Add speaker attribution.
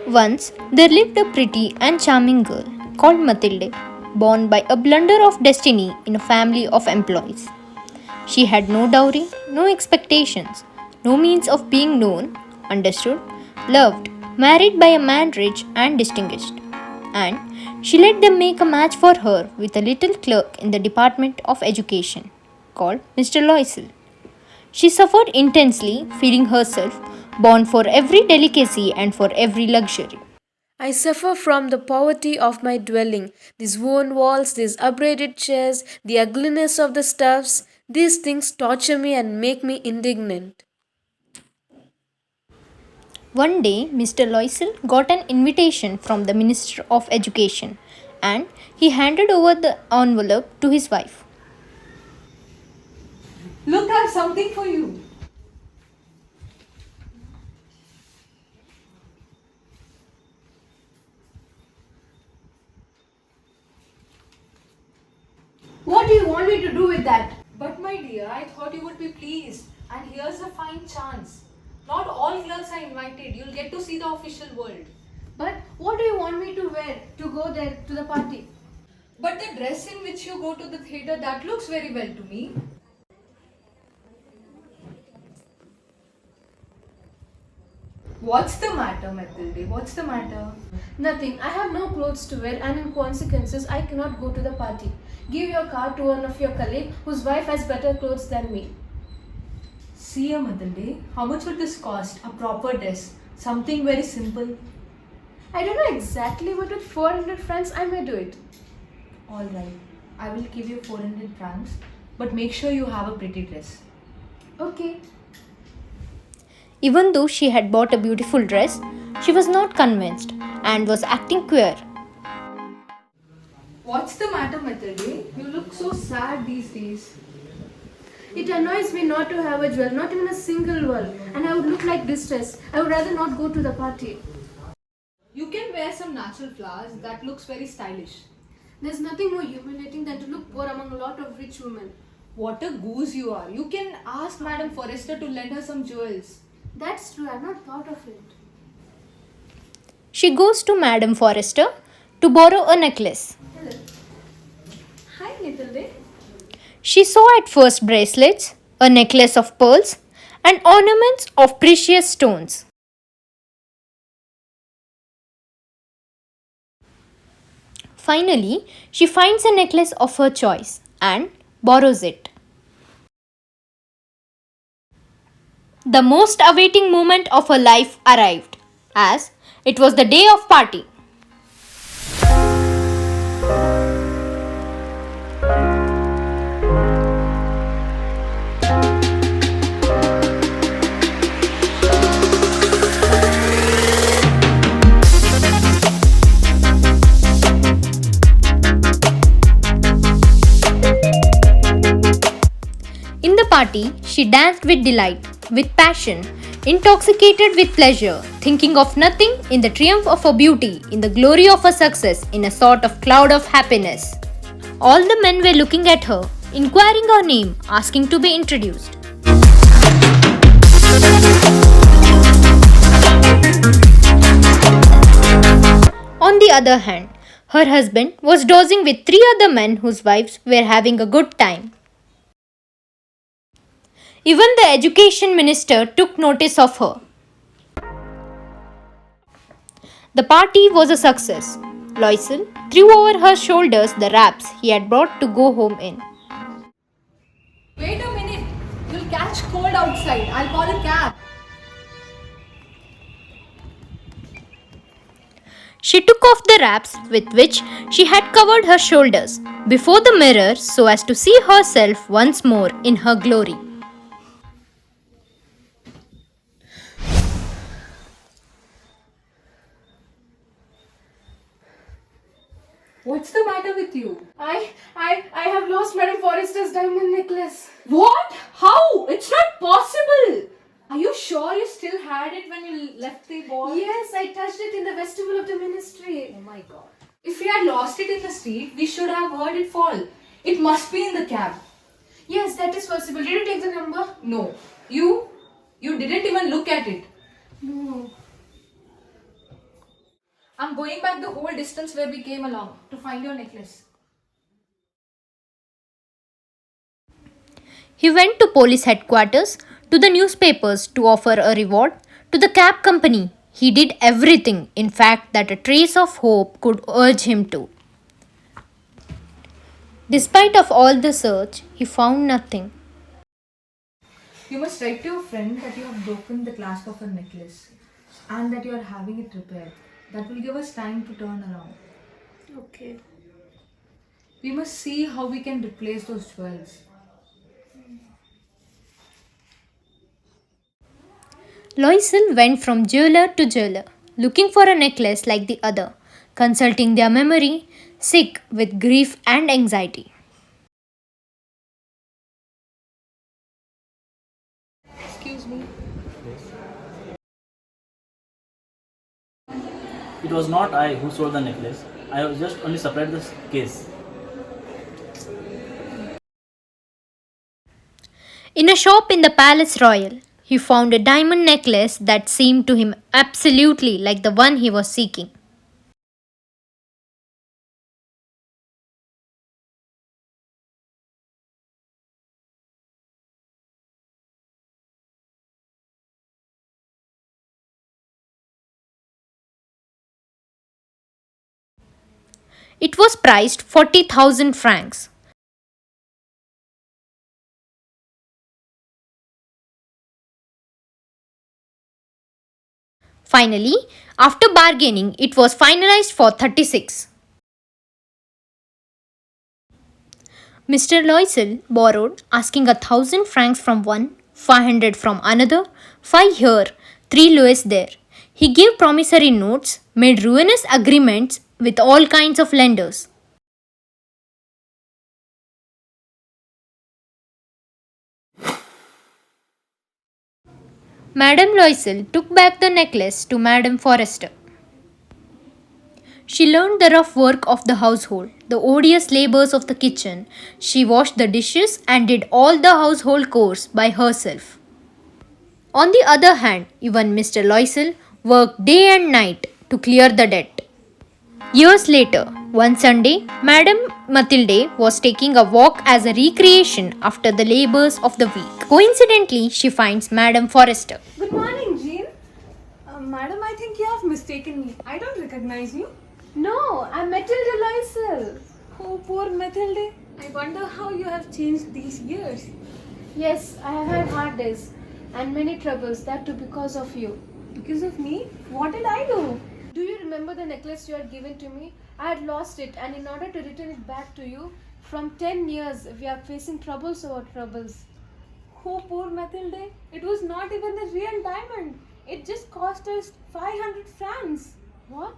Speaker 1: Once there lived a pretty and charming girl called Matilde, born by a blunder of destiny in a family of employees. She had no dowry, no expectations, no means of being known, understood, loved, married by a man rich and distinguished. And she let them make a match for her with a little clerk in the Department of Education called Mr. Loisel. She suffered intensely, feeling herself born for every delicacy and for every luxury.
Speaker 2: I suffer from the poverty of my dwelling. These worn walls, these upbraided chairs, the ugliness of the stuffs, these things torture me and make me indignant.
Speaker 1: One day, Mr. Loisel got an invitation from the Minister of Education and he handed over the envelope to his wife.
Speaker 3: Look, I have something for you.
Speaker 2: What do you want me to do with that?
Speaker 3: But my dear, I thought you would be pleased. And here's a fine chance. Not all clerks are invited. You'll get to see the official world.
Speaker 2: But what do you want me to wear to go there to the party?
Speaker 3: But the dress in which you go to the theatre, that looks very well to me. What's the matter, Matilde? What's the matter?
Speaker 2: Nothing. I have no clothes to wear and in consequences I cannot go to the party. Give your card to one of your colleagues whose wife has better clothes than me.
Speaker 3: See, Matilde, how much would this cost? A proper dress. Something very simple.
Speaker 2: I don't know exactly, but with 400 francs I may do it.
Speaker 3: Alright, I will give you 400 francs. But make sure you have a pretty dress.
Speaker 2: Okay.
Speaker 1: Even though she had bought a beautiful dress, she was not convinced and was acting queer.
Speaker 3: What's the matter, Matilde? You look so sad these days.
Speaker 2: It annoys me not to have a jewel, not even a single one, and I would look like distressed. I would rather not go to the party.
Speaker 3: You can wear some natural flowers. That looks very stylish.
Speaker 2: There's nothing more humiliating than to look poor among a lot of rich women.
Speaker 3: What a goose you are. You can ask Madame Forrester to lend her some jewels.
Speaker 2: That's true, I've not thought of it.
Speaker 1: She goes to Madame Forrester to borrow a necklace.
Speaker 2: Hello. Hi, Matilde.
Speaker 1: She saw at first bracelets, a necklace of pearls, and ornaments of precious stones. Finally, she finds a necklace of her choice and borrows it. The most awaiting moment of her life arrived, as it was the day of party. In the party, she danced with delight, with passion, intoxicated with pleasure, thinking of nothing in the triumph of her beauty, in the glory of her success, in a sort of cloud of happiness. All the men were looking at her, inquiring her name, asking to be introduced. On the other hand, her husband was dozing with three other men whose wives were having a good time. Even the education minister took notice of her. The party was a success. Loisel threw over her shoulders the wraps he had brought to go home in.
Speaker 3: Wait a minute. You'll catch cold outside. I'll call a cab.
Speaker 1: She took off the wraps with which she had covered her shoulders before the mirror so as to see herself once more in her glory.
Speaker 3: What's the matter with you?
Speaker 2: I have lost Madame Forrester's diamond necklace.
Speaker 3: What? How? It's not possible. Are you sure you still had it when you left the ball?
Speaker 2: Yes, I touched it in the vestibule of the ministry.
Speaker 3: Oh my god. If we had lost it in the street, we should have heard it fall. It must be in the cab.
Speaker 2: Yes, that is possible. Did you take the number?
Speaker 3: No. You didn't even look at it.
Speaker 2: No.
Speaker 3: I'm going back the whole distance where we came along to find your necklace.
Speaker 1: He went to police headquarters, to the newspapers to offer a reward, to the cab company. He did everything, in fact, that a trace of hope could urge him to. Despite of all the search, he found nothing.
Speaker 3: You must write to your friend that you have broken the clasp of her necklace and that you are having it repaired. That will give us time to turn around.
Speaker 2: Okay.
Speaker 3: We must see how we can replace those jewels.
Speaker 1: Loisel went from jeweler to jeweler, looking for a necklace like the other, consulting their memory, sick with grief and anxiety.
Speaker 3: Excuse me.
Speaker 4: It was not I who sold the necklace. I was just only supplied the case.
Speaker 1: In a shop in the Palace Royal, he found a diamond necklace that seemed to him absolutely like the one he was seeking. It was priced 40,000 francs. Finally, after bargaining, it was finalized for 36. Mr. Loisel borrowed, asking 1,000 francs from one, 500 from another, 5 here, 3 Louis there. He gave promissory notes, made ruinous agreements with all kinds of lenders. Madame Loisel took back the necklace to Madame Forrester. She learned the rough work of the household, the odious labors of the kitchen. She washed the dishes and did all the household chores by herself. On the other hand, even Mr. Loisel worked day and night to clear the debt. Years later, one Sunday, Madame Mathilde was taking a walk as a recreation after the labors of the week. Coincidentally, she finds Madame Forrester.
Speaker 3: Good morning, Jean. Madam, I think you have mistaken me. I don't recognize you.
Speaker 2: No, I'm Matilda Loisel.
Speaker 3: Oh, poor Mathilde. I wonder how you have changed these years.
Speaker 2: Yes, I have had hard days and many troubles, that too because of you.
Speaker 3: Because of me? What did I do?
Speaker 2: Do you remember the necklace you had given to me? I had lost it, and in order to return it back to you, from 10 years we are facing troubles over troubles.
Speaker 3: Oh, poor Mathilde. It was not even a real diamond. It just cost us 500 francs.
Speaker 2: What?